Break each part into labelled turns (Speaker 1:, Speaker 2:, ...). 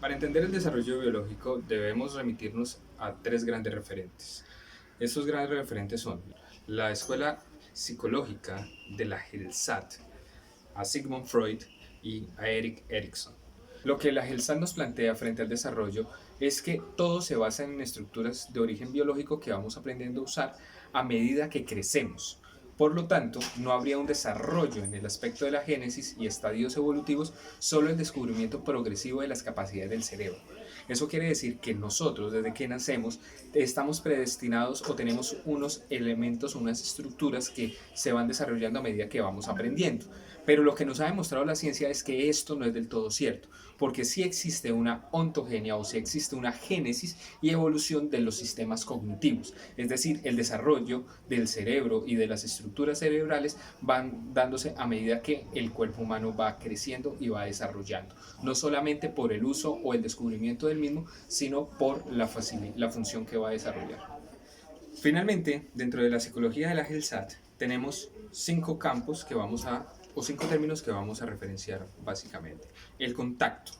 Speaker 1: Para entender el desarrollo biológico debemos remitirnos a tres grandes referentes. Estos grandes referentes son la escuela psicológica de la Gestalt, a Sigmund Freud y a Erik Erikson. Lo que la Gestalt nos plantea frente al desarrollo es que todo se basa en estructuras de origen biológico que vamos aprendiendo a usar a medida que crecemos. Por lo tanto, no habría un desarrollo en el aspecto de la génesis y estadios evolutivos, solo el descubrimiento progresivo de las capacidades del cerebro. Eso quiere decir que nosotros, desde que nacemos, estamos predestinados o tenemos unos elementos, unas estructuras que se van desarrollando a medida que vamos aprendiendo. Pero lo que nos ha demostrado la ciencia es que esto no es del todo cierto, porque sí existe una ontogenia o sí existe una génesis y evolución de los sistemas cognitivos, es decir, el desarrollo del cerebro y de las estructuras cerebrales van dándose a medida que el cuerpo humano va creciendo y va desarrollando, no solamente por el uso o el descubrimiento del mismo, sino por la función que va a desarrollar. Finalmente, dentro de la psicología de la Gestalt, tenemos cinco campos que vamos a, o cinco términos que vamos a referenciar básicamente. El contacto,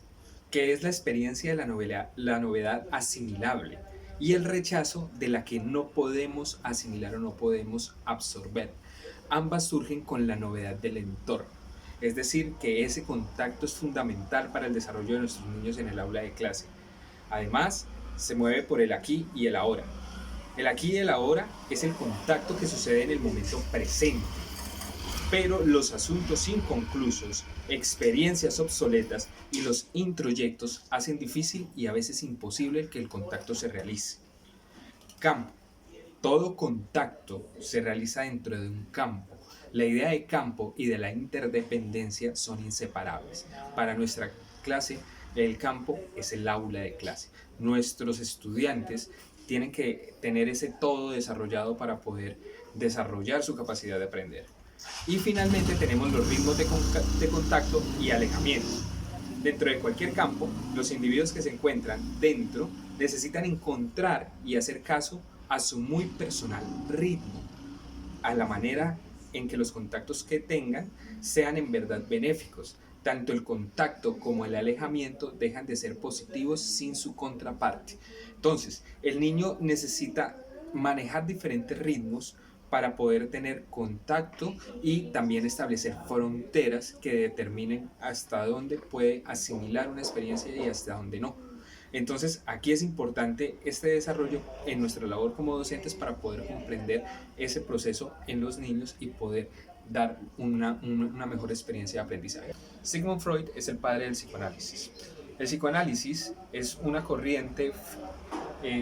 Speaker 1: que es la experiencia de la novedad asimilable, y el rechazo de la que no podemos asimilar o no podemos absorber. Ambas surgen con la novedad del entorno. Es decir, que ese contacto es fundamental para el desarrollo de nuestros niños en el aula de clase. Además, se mueve por el aquí y el ahora. El aquí y el ahora es el contacto que sucede en el momento presente, pero los asuntos inconclusos, experiencias obsoletas y los introyectos hacen difícil y a veces imposible que el contacto se realice. Campo. Todo contacto se realiza dentro de un campo. La idea de campo y de la interdependencia son inseparables. Para nuestra clase, el campo es el aula de clase. Nuestros estudiantes tienen que tener ese todo desarrollado para poder desarrollar su capacidad de aprender. Y finalmente tenemos los ritmos de contacto y alejamiento. Dentro de cualquier campo, los individuos que se encuentran dentro necesitan encontrar y hacer caso a su muy personal ritmo, a la manera en que los contactos que tengan sean en verdad benéficos. Tanto el contacto como el alejamiento dejan de ser positivos sin su contraparte. Entonces, el niño necesita manejar diferentes ritmos para poder tener contacto y también establecer fronteras que determinen hasta dónde puede asimilar una experiencia y hasta dónde no. Entonces, aquí es importante este desarrollo en nuestra labor como docentes para poder comprender ese proceso en los niños y poder dar una mejor experiencia de aprendizaje. Sigmund Freud es el padre del psicoanálisis. El psicoanálisis es una corriente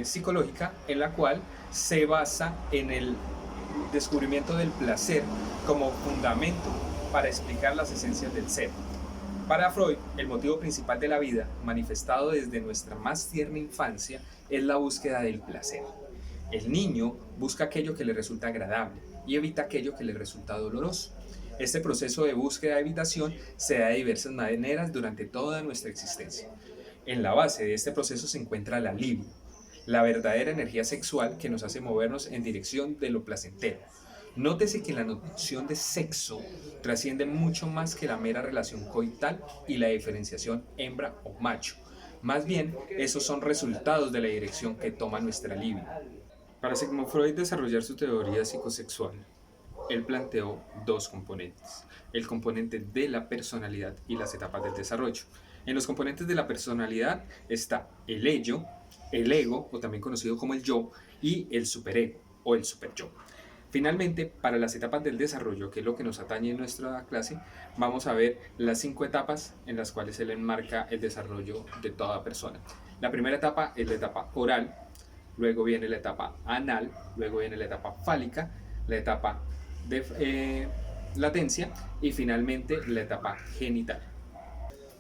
Speaker 1: psicológica en la cual se basa en el descubrimiento del placer como fundamento para explicar las esencias del ser. Para Freud, el motivo principal de la vida, manifestado desde nuestra más tierna infancia, es la búsqueda del placer. El niño busca aquello que le resulta agradable y evita aquello que le resulta doloroso. Este proceso de búsqueda y evitación se da de diversas maneras durante toda nuestra existencia. En la base de este proceso se encuentra la libido, la verdadera energía sexual que nos hace movernos en dirección de lo placentero. Nótese que la noción de sexo trasciende mucho más que la mera relación coital y la diferenciación hembra o macho. Más bien, esos son resultados de la dirección que toma nuestra libido. Para Sigmund Freud desarrollar su teoría psicosexual, él planteó dos componentes, el componente de la personalidad y las etapas del desarrollo. En los componentes de la personalidad está el ello, el ego, o también conocido como el yo, y el superego, o el superyo. Finalmente, para las etapas del desarrollo, que es lo que nos atañe en nuestra clase, vamos a ver las 5 etapas en las cuales él enmarca el desarrollo de toda persona. La primera etapa es la etapa oral, luego viene la etapa anal, luego viene la etapa fálica, la etapa de latencia y finalmente la etapa genital.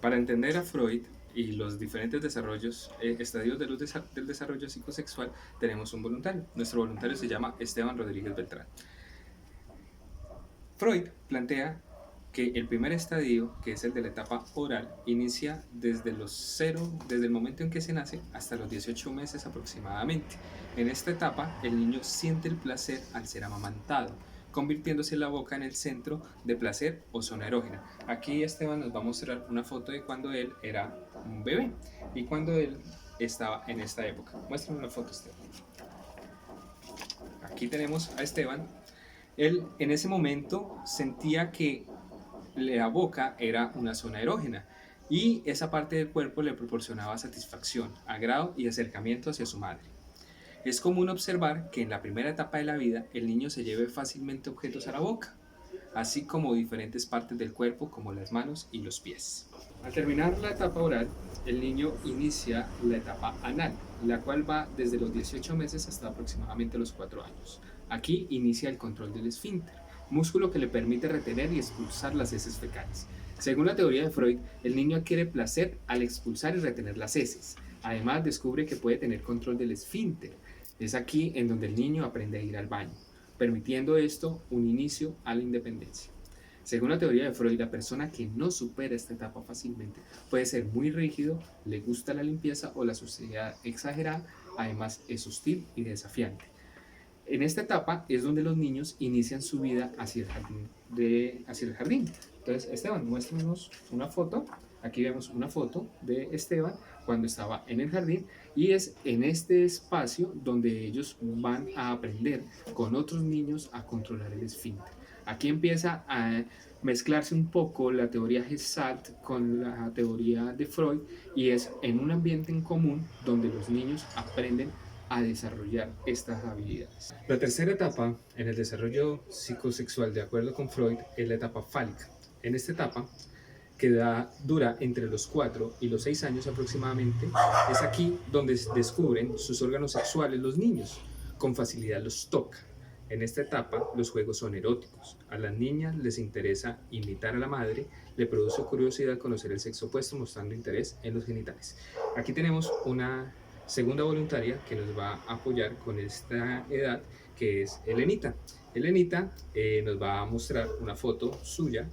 Speaker 1: Para entender a Freud y los diferentes desarrollos, estadios del desarrollo psicosexual, tenemos un voluntario. Nuestro voluntario se llama Esteban Rodríguez Beltrán. Freud plantea que el primer estadio, que es el de la etapa oral, inicia desde desde el momento en que se nace hasta los 18 meses aproximadamente. En esta etapa, el niño siente el placer al ser amamantado, convirtiéndose la boca en el centro de placer o zona erógena. Aquí Esteban nos va a mostrar una foto de cuando él era un bebé. Y cuando él estaba en esta época. Muéstrame una foto, Esteban. Aquí tenemos a Esteban. Él en ese momento sentía que la boca era una zona erógena y esa parte del cuerpo le proporcionaba satisfacción, agrado y acercamiento hacia su madre. Es común observar que en la primera etapa de la vida el niño se lleve fácilmente objetos a la boca, así como diferentes partes del cuerpo como las manos y los pies. Al terminar la etapa oral, el niño inicia la etapa anal, la cual va desde los 18 meses hasta aproximadamente los 4 años. Aquí inicia el control del esfínter, músculo que le permite retener y expulsar las heces fecales. Según la teoría de Freud, el niño adquiere placer al expulsar y retener las heces. Además, descubre que puede tener control del esfínter. Es aquí en donde el niño aprende a ir al baño, permitiendo esto un inicio a la independencia. Según la teoría de Freud, la persona que no supera esta etapa fácilmente puede ser muy rígido, le gusta la limpieza o la suciedad exagerada, además es hostil y desafiante. En esta etapa es donde los niños inician su vida hacia el jardín. Entonces, Esteban, muéstranos una foto. Aquí vemos una foto de Esteban cuando estaba en el jardín y es en este espacio donde ellos van a aprender con otros niños a controlar el esfínter. Aquí empieza a mezclarse un poco la teoría Gestalt con la teoría de Freud y es en un ambiente en común donde los niños aprenden a desarrollar estas habilidades. La tercera etapa en el desarrollo psicosexual, de acuerdo con Freud, es la etapa fálica. En esta etapa, que dura entre los 4 y los 6 años aproximadamente, es aquí donde descubren sus órganos sexuales los niños. Con facilidad los toca. En esta etapa, los juegos son eróticos. A las niñas les interesa imitar a la madre, le produce curiosidad conocer el sexo opuesto, mostrando interés en los genitales. Aquí tenemos una segunda voluntaria que nos va a apoyar con esta edad, que es Elenita. Elenita nos va a mostrar una foto suya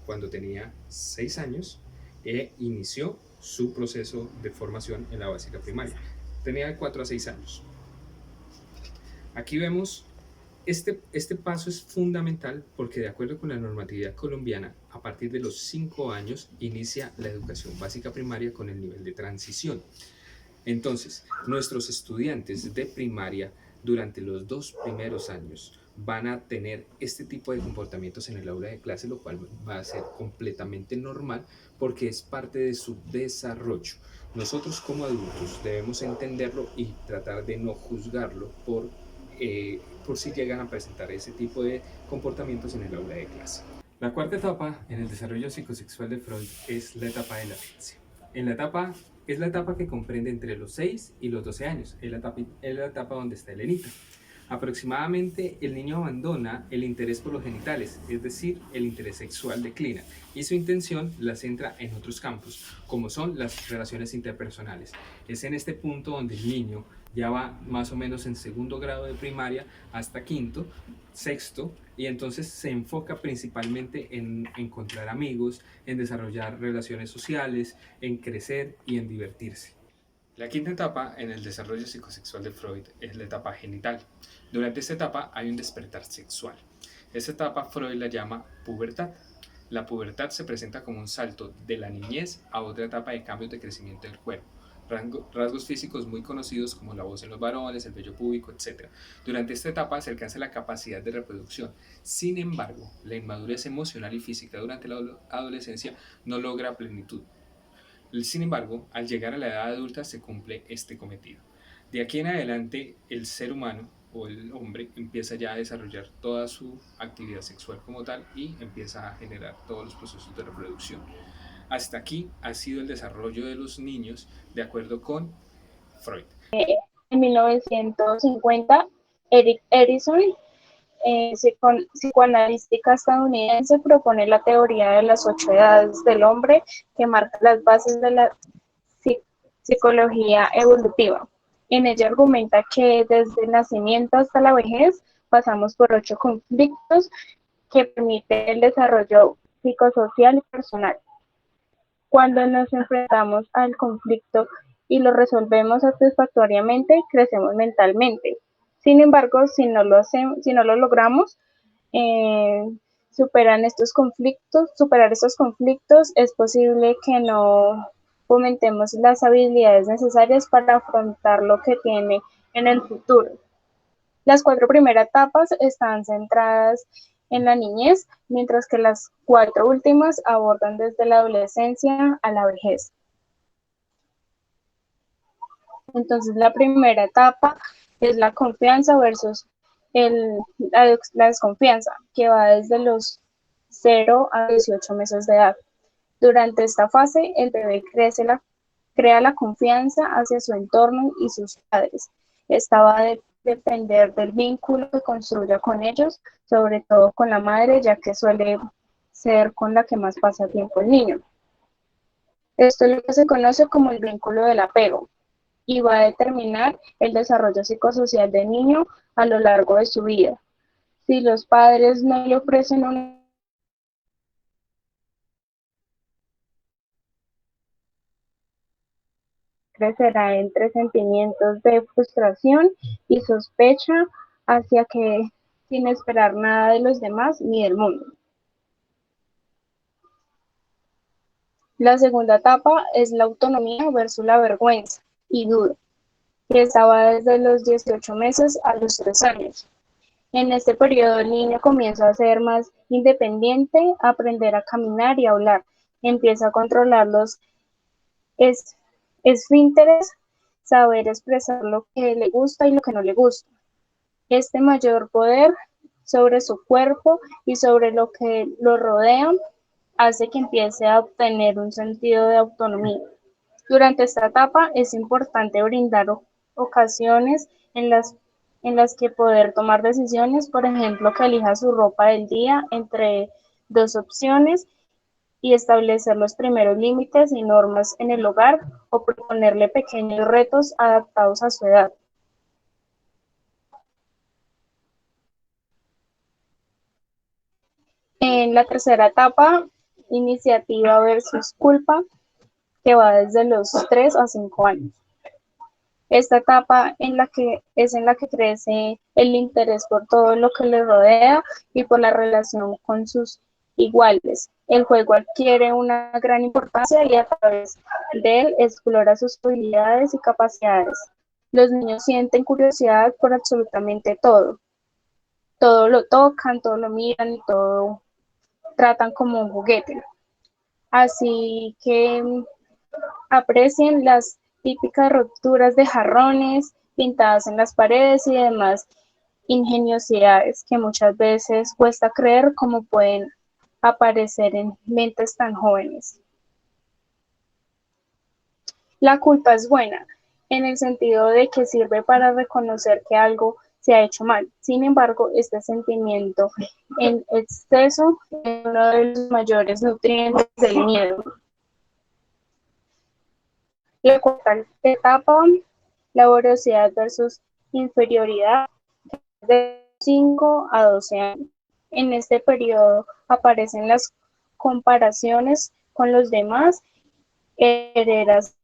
Speaker 1: cuando tenía 6 años e inició su proceso de formación en la básica primaria. Tenía 4 a 6 años. Aquí vemos este paso es fundamental porque de acuerdo con la normatividad colombiana, a partir de los 5 años inicia la educación básica primaria con el nivel de transición. Entonces, nuestros estudiantes de primaria durante los 2 primeros años van a tener este tipo de comportamientos en el aula de clase, lo cual va a ser completamente normal porque es parte de su desarrollo. Nosotros como adultos debemos entenderlo y tratar de no juzgarlo por si llegan a presentar ese tipo de comportamientos en el aula de clase. La cuarta etapa en el desarrollo psicosexual de Freud es la etapa de latencia. Es la etapa que comprende entre los 6 y los 12 años, es la etapa donde está Elenita. Aproximadamente el niño abandona el interés por los genitales, es decir, el interés sexual declina, y su intención la centra en otros campos, como son las relaciones interpersonales. Es en este punto donde el niño ya va más o menos en segundo grado de primaria hasta quinto, sexto, y entonces se enfoca principalmente en encontrar amigos, en desarrollar relaciones sociales, en crecer y en divertirse. La quinta etapa en el desarrollo psicosexual de Freud es la etapa genital. Durante esta etapa hay un despertar sexual. Esta etapa Freud la llama pubertad. La pubertad se presenta como un salto de la niñez a otra etapa de cambios de crecimiento del cuerpo. Rasgos físicos muy conocidos como la voz en los varones, el vello púbico, etc. Durante esta etapa se alcanza la capacidad de reproducción. Sin embargo, la inmadurez emocional y física durante la adolescencia no logra plenitud. Sin embargo, al llegar a la edad adulta se cumple este cometido. De aquí en adelante, el ser humano o el hombre empieza ya a desarrollar toda su actividad sexual como tal y empieza a generar todos los procesos de reproducción. Hasta aquí ha sido el desarrollo de los niños de acuerdo con Freud.
Speaker 2: En 1950, Erik Erikson, psicoanalítica estadounidense, propone la teoría de las 8 edades del hombre que marca las bases de la psicología evolutiva. En ella argumenta que desde el nacimiento hasta la vejez pasamos por 8 conflictos que permiten el desarrollo psicosocial y personal. Cuando nos enfrentamos al conflicto y lo resolvemos satisfactoriamente, crecemos mentalmente. Sin embargo, si no lo logramos, superar estos conflictos, es posible que no fomentemos las habilidades necesarias para afrontar lo que tiene en el futuro. Las 4 primeras etapas están centradas en la niñez, mientras que las 4 últimas abordan desde la adolescencia a la vejez. Entonces, la primera etapa es la confianza versus la desconfianza, que va desde los 0 a 18 meses de edad. Durante esta fase, el bebé crea la confianza hacia su entorno y sus padres. Esta va a depender del vínculo que construya con ellos, sobre todo con la madre, ya que suele ser con la que más pasa tiempo el niño. Esto es lo que se conoce como el vínculo del apego y va a determinar el desarrollo psicosocial del niño a lo largo de su vida. Si los padres no le ofrecen una crecerá entre sentimientos de frustración y sospecha hacia que sin esperar nada de los demás ni del mundo. La segunda etapa es la autonomía versus la vergüenza y duda, que estaba desde los 18 meses a los 3 años. En este periodo el niño comienza a ser más independiente, a aprender a caminar y a hablar. Empieza a controlar los esfínteres, saber expresar lo que le gusta y lo que no le gusta. Este mayor poder sobre su cuerpo y sobre lo que lo rodea hace que empiece a obtener un sentido de autonomía. Durante esta etapa es importante brindar ocasiones en las que poder tomar decisiones, por ejemplo, que elija su ropa del día entre 2 opciones y establecer los primeros límites y normas en el hogar o proponerle pequeños retos adaptados a su edad. En la tercera etapa, iniciativa versus culpa, que va desde los 3 a 5 años. Esta etapa en la que crece el interés por todo lo que le rodea y por la relación con sus iguales. El juego adquiere una gran importancia y a través de él explora sus habilidades y capacidades. Los niños sienten curiosidad por absolutamente todo. Todo lo tocan, todo lo miran y todo tratan como un juguete. Así que aprecien las típicas rupturas de jarrones pintadas en las paredes y demás ingeniosidades que muchas veces cuesta creer cómo pueden aparecer en mentes tan jóvenes. La culpa es buena, en el sentido de que sirve para reconocer que algo se ha hecho mal. Sin embargo, este sentimiento en exceso es uno de los mayores nutrientes del miedo. La cuarta etapa, laboriosidad versus inferioridad, de 5 a 12 años. En este periodo aparecen las comparaciones con los demás, heredas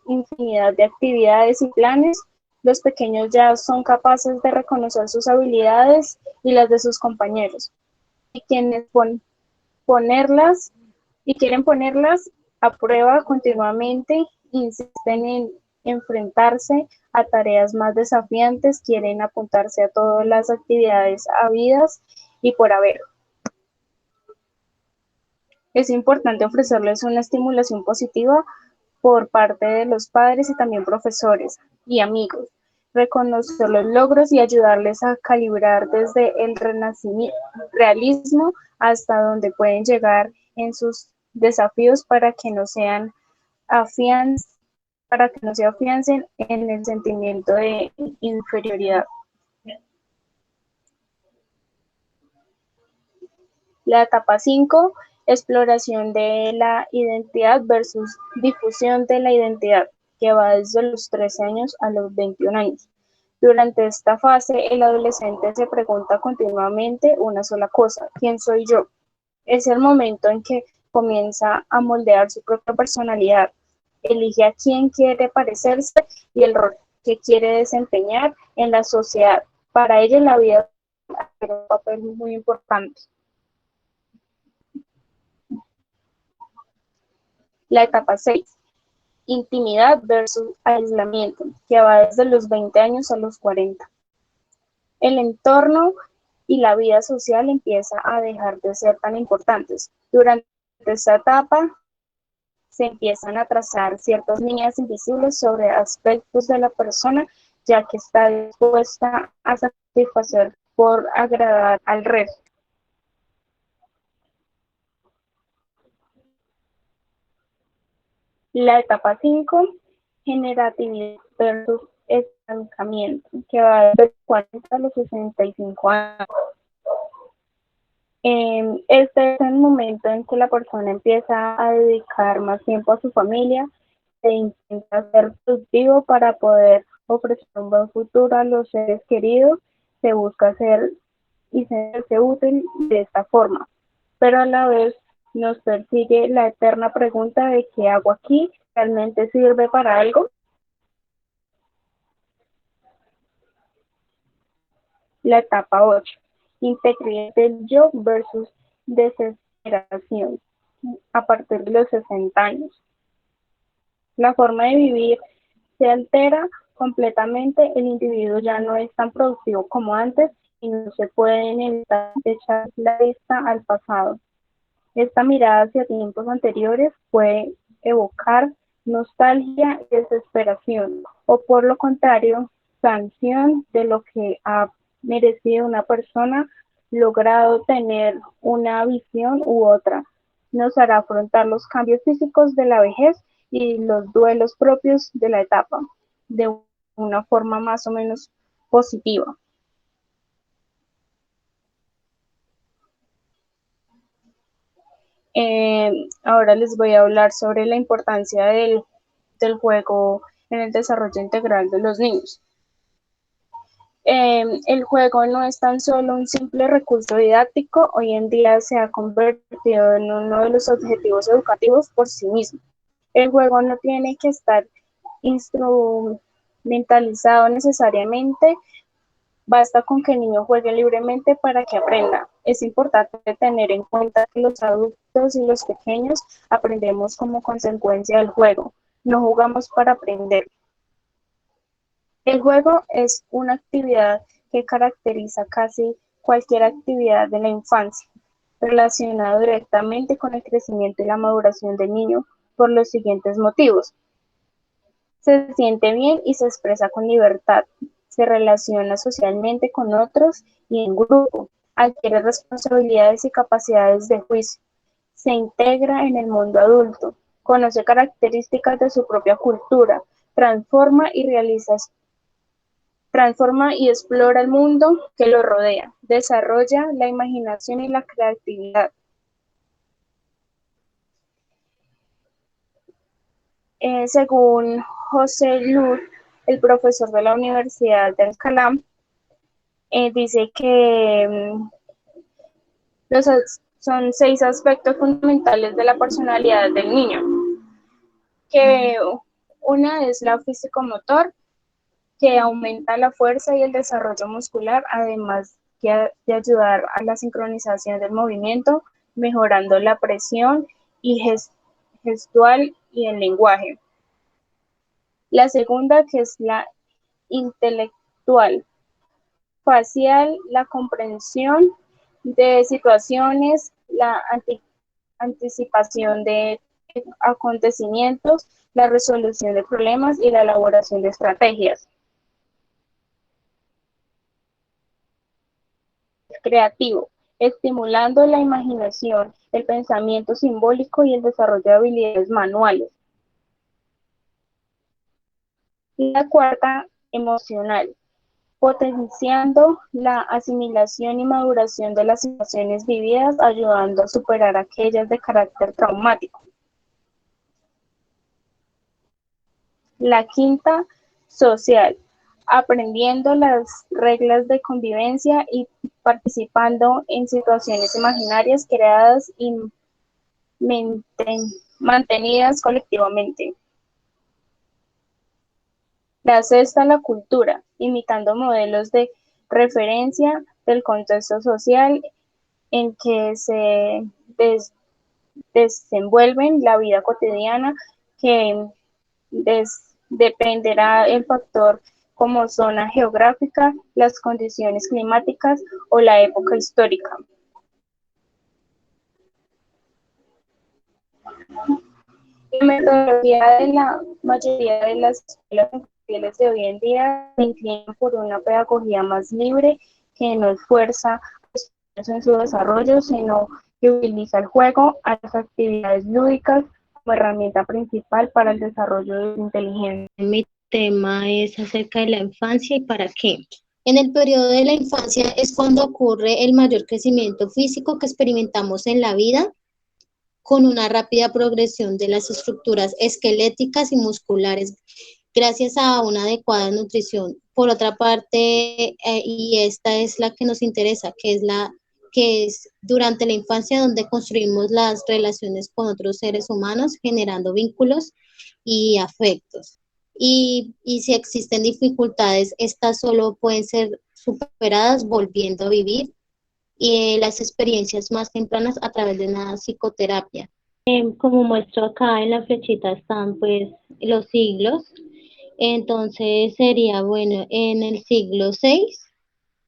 Speaker 2: infinidad de actividades y planes. Los pequeños ya son capaces de reconocer sus habilidades y las de sus compañeros. Y quienes ponerlas y quieren ponerlas a prueba continuamente, insisten en enfrentarse a tareas más desafiantes, quieren apuntarse a todas las actividades habidas y por haber. Es importante ofrecerles una estimulación positiva por parte de los padres y también profesores y amigos, reconocer los logros y ayudarles a calibrar desde el realismo hasta donde pueden llegar en sus desafíos para que no se afiancen en el sentimiento de inferioridad. La etapa 5, exploración de la identidad versus difusión de la identidad, que va desde los 13 años a los 21 años. Durante esta fase, el adolescente se pregunta continuamente una sola cosa: ¿quién soy yo? Es el momento en que comienza a moldear su propia personalidad, elige a quién quiere parecerse y el rol que quiere desempeñar en la sociedad. Para ello, la vida tiene un papel muy importante. La etapa 6, intimidad versus aislamiento, que va desde los 20 años a los 40. El entorno y la vida social empieza a dejar de ser tan importantes. Durante esta etapa se empiezan a trazar ciertas líneas invisibles sobre aspectos de la persona, ya que está dispuesta a satisfacer por agradar al resto. La etapa 5, generatividad versus estancamiento, que va de los 40 a los 65 años. Este es el momento en que la persona empieza a dedicar más tiempo a su familia, se intenta ser productivo para poder ofrecer un buen futuro a los seres queridos, se busca ser y sentirse útil de esta forma, pero a la vez nos persigue la eterna pregunta de ¿qué hago aquí? ¿Realmente sirve para algo? La etapa 8, integridad del yo versus desesperación, a partir de los 60 años. La forma de vivir se altera completamente, el individuo ya no es tan productivo como antes y no se pueden evitar echar la vista al pasado. Esta mirada hacia tiempos anteriores puede evocar nostalgia y desesperación, o por lo contrario, sanción de lo que ha merecido una persona logrado tener una visión u otra. Nos hará afrontar los cambios físicos de la vejez y los duelos propios de la etapa de una forma más o menos positiva. Ahora les voy a hablar sobre la importancia del juego en el desarrollo integral de los niños. El juego no es tan solo un simple recurso didáctico, hoy en día se ha convertido en uno de los objetivos educativos por sí mismo. El juego no tiene que estar instrumentalizado necesariamente, basta con que el niño juegue libremente para que aprenda. Es importante tener en cuenta que los adultos y los pequeños aprendemos como consecuencia del juego, no jugamos para aprender. El juego es una actividad que caracteriza casi cualquier actividad de la infancia, relacionada directamente con el crecimiento y la maduración del niño por los siguientes motivos. Se siente bien y se expresa con libertad, se relaciona socialmente con otros y en grupo, adquiere responsabilidades y capacidades de juicio, se integra en el mundo adulto, conoce características de su propia cultura, transforma y explora el mundo que lo rodea, desarrolla la imaginación y la creatividad. Según José Luz, el profesor de la Universidad de Alcalá, dice que son 6 aspectos fundamentales de la personalidad del niño, que una es la físico-motor, que aumenta la fuerza y el desarrollo muscular, además de ayudar a la sincronización del movimiento, mejorando la presión y gestual y el lenguaje. La segunda, que es la intelectual, facial, la comprensión de situaciones, la anticipación de acontecimientos, la resolución de problemas y la elaboración de estrategias. Creativo, estimulando la imaginación, el pensamiento simbólico y el desarrollo de habilidades manuales. Y la cuarta, emocional, potenciando la asimilación y maduración de las situaciones vividas, ayudando a superar aquellas de carácter traumático. La quinta, social, aprendiendo las reglas de convivencia y participando en situaciones imaginarias creadas y mantenidas colectivamente. La sexta, la cultura, imitando modelos de referencia del contexto social en que se desenvuelven la vida cotidiana, que dependerá el factor como zona geográfica, las condiciones climáticas o la época histórica. La metodología de la mayoría de las escuelas infantiles de hoy en día se inclinan por una pedagogía más libre que no esfuerza a los niños en su desarrollo, sino que utiliza el juego a las actividades lúdicas como herramienta principal para el desarrollo de su inteligencia.
Speaker 3: Mi tema es acerca de la infancia y para qué. En el periodo de la infancia es cuando ocurre el mayor crecimiento físico que experimentamos en la vida, con una rápida progresión de las estructuras esqueléticas y musculares gracias a una adecuada nutrición. Por otra parte, y esta es la que nos interesa, que es durante la infancia donde construimos las relaciones con otros seres humanos, generando vínculos y afectos. Y si existen dificultades, estas solo pueden ser superadas volviendo a vivir y las experiencias más tempranas a través de una psicoterapia. Como muestro acá en la flechita están pues los siglos, entonces sería bueno, en el siglo VI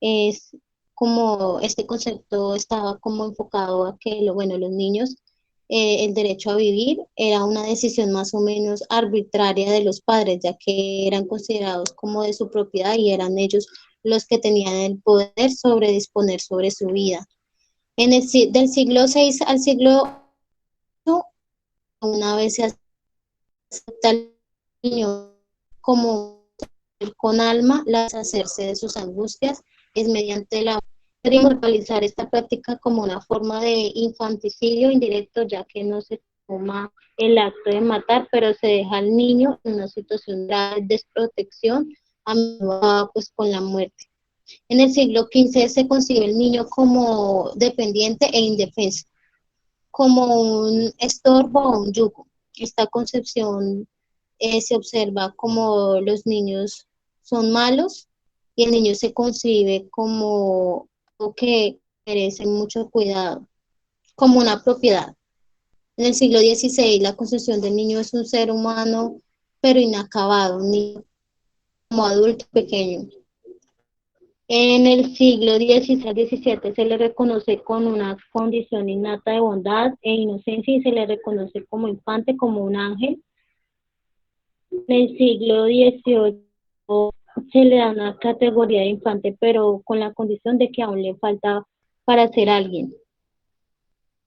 Speaker 3: es como este concepto estaba como enfocado a que los niños, el derecho a vivir era una decisión más o menos arbitraria de los padres, ya que eran considerados como de su propiedad y eran ellos los que tenían el poder sobre disponer sobre su vida. Del siglo VI al siglo VIII, una vez se acepta el niño como con alma, las hacerse de sus angustias es mediante la realizar esta práctica como una forma de infanticidio indirecto, ya que no se toma el acto de matar, pero se deja al niño en una situación de desprotección, amenazada pues con la muerte. En el siglo XV se concibe el niño como dependiente e indefenso, como un estorbo o un yugo. Esta concepción se observa como los niños son malos y el niño se concibe como algo que merece mucho cuidado, como una propiedad. En el siglo XVI la concepción del niño es un ser humano pero inacabado, un niño como adulto pequeño. En el siglo XVI al XVII se le reconoce con una condición innata de bondad e inocencia y se le reconoce como infante, como un ángel. En el siglo XVIII se le da una categoría de infante, pero con la condición de que aún le falta para ser alguien.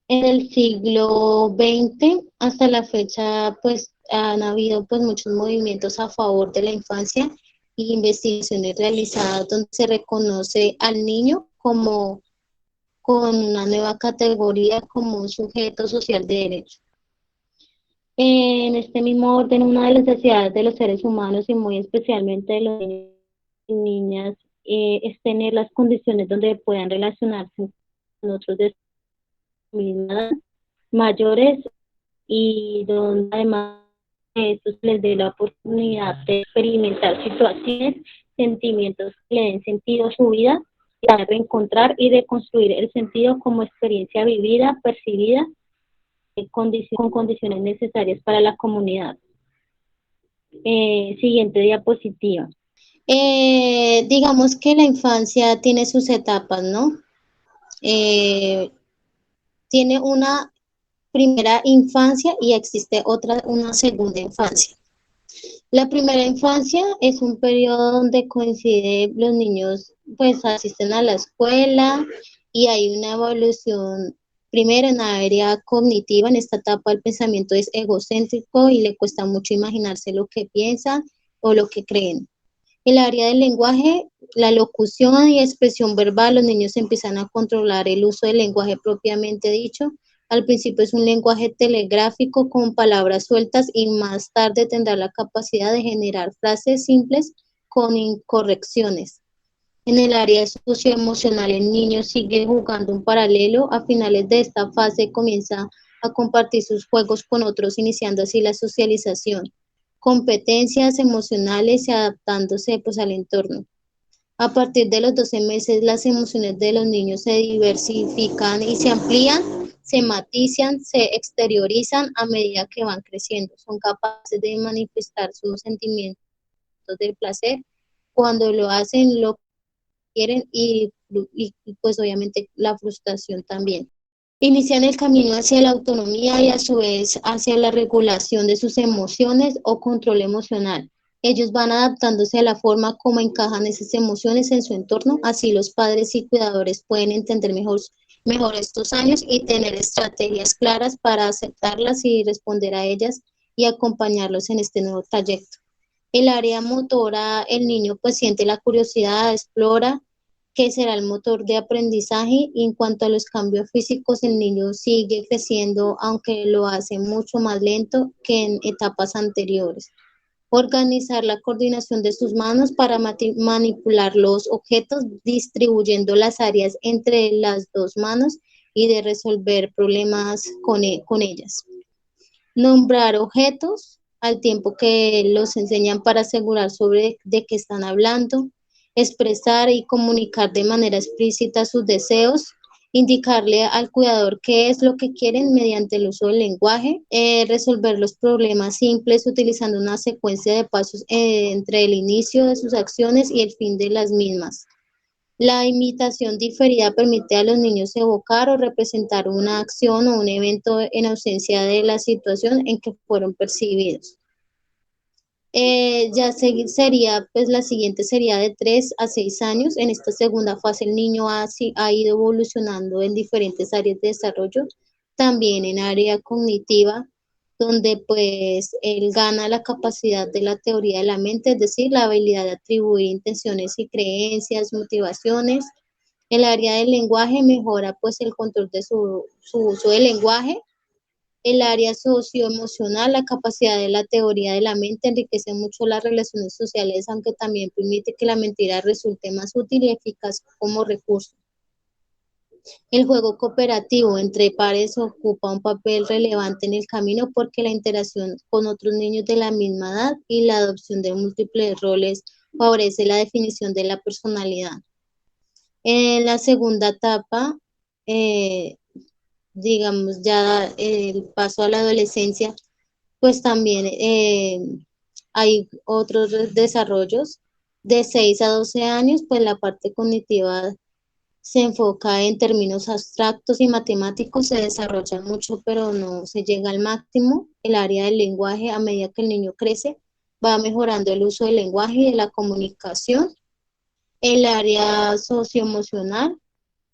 Speaker 3: En el siglo XX hasta la fecha pues han habido pues muchos movimientos a favor de la infancia y investigaciones realizadas donde se reconoce al niño como con una nueva categoría como un sujeto social de derecho. En este mismo orden, una de las necesidades de los seres humanos y muy especialmente de los niños y niñas es tener las condiciones donde puedan relacionarse con otros de su misma edad, mayores, y donde además esto les dé la oportunidad de experimentar situaciones, sentimientos que le den sentido a su vida, y de reencontrar y de construir el sentido como experiencia vivida, percibida, con condiciones necesarias para la comunidad. Siguiente diapositiva. Digamos que la infancia tiene sus etapas, ¿no? Tiene una primera infancia y existe una segunda infancia. La primera infancia es un periodo donde coincide los niños, pues asisten a la escuela y hay una evolución. Primero, en la área cognitiva, en esta etapa el pensamiento es egocéntrico y le cuesta mucho imaginarse lo que piensan o lo que creen. En el área del lenguaje, la locución y expresión verbal, los niños empiezan a controlar el uso del lenguaje propiamente dicho. Al principio es un lenguaje telegráfico con palabras sueltas y más tarde tendrá la capacidad de generar frases simples con incorrecciones. En el área socioemocional, el niño sigue jugando un paralelo. A finales de esta fase comienza a compartir sus juegos con otros, iniciando así la socialización, competencias emocionales y adaptándose pues al entorno. A partir de los 12 meses, las emociones de los niños se diversifican y se amplían se matizan, se exteriorizan a medida que van creciendo. Son capaces de manifestar sus sentimientos de placer cuando lo hacen, lo quieren y pues obviamente la frustración también. Inician el camino hacia la autonomía y a su vez hacia la regulación de sus emociones o control emocional. Ellos van adaptándose a la forma como encajan esas emociones en su entorno, así los padres y cuidadores pueden entender mejor estos años y tener estrategias claras para aceptarlas y responder a ellas y acompañarlos en este nuevo trayecto. El área motora, el niño pues siente la curiosidad, explora, que será el motor de aprendizaje, y en cuanto a los cambios físicos, el niño sigue creciendo, aunque lo hace mucho más lento que en etapas anteriores. Organizar la coordinación de sus manos para manipular los objetos, distribuyendo las áreas entre las dos manos y de resolver problemas con ellas. Nombrar objetos al tiempo que los enseñan para asegurar sobre de qué están hablando, expresar y comunicar de manera explícita sus deseos, indicarle al cuidador qué es lo que quieren mediante el uso del lenguaje, resolver los problemas simples utilizando una secuencia de pasos entre el inicio de sus acciones y el fin de las mismas. La imitación diferida permite a los niños evocar o representar una acción o un evento en ausencia de la situación en que fueron percibidos. Sería, pues la siguiente sería de 3 a 6 años. En esta segunda fase el niño ha ido evolucionando en diferentes áreas de desarrollo, también en área cognitiva, donde pues él gana la capacidad de la teoría de la mente, es decir, la habilidad de atribuir intenciones y creencias, motivaciones. El área del lenguaje mejora pues el control de su uso del lenguaje. El área socioemocional, la capacidad de la teoría de la mente enriquece mucho las relaciones sociales, aunque también permite que la mentira resulte más útil y eficaz como recurso. El juego cooperativo entre pares ocupa un papel relevante en el camino porque la interacción con otros niños de la misma edad y la adopción de múltiples roles favorece la definición de la personalidad. En la segunda etapa, digamos ya el paso a la adolescencia, pues también hay otros desarrollos. De 6 a 12 años, pues la parte cognitiva se enfoca en términos abstractos y matemáticos, se desarrolla mucho, pero no se llega al máximo. El área del lenguaje, a medida que el niño crece, va mejorando el uso del lenguaje y de la comunicación. El área socioemocional.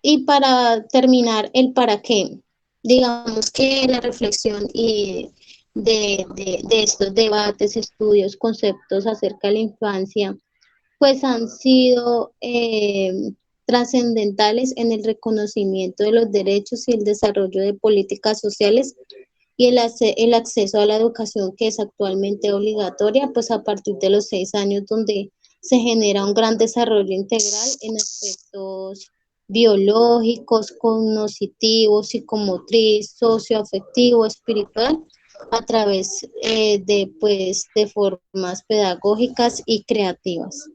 Speaker 3: Y para terminar, el para qué. Digamos que la reflexión y de estos debates, estudios, conceptos acerca de la infancia, pues han sido trascendentales en el reconocimiento de los derechos y el desarrollo de políticas sociales y el acceso a la educación, que es actualmente obligatoria, pues a partir de los 6 años, donde se genera un gran desarrollo integral en aspectos biológicos, cognitivos, psicomotriz, socioafectivo, espiritual, a través de formas pedagógicas y creativas.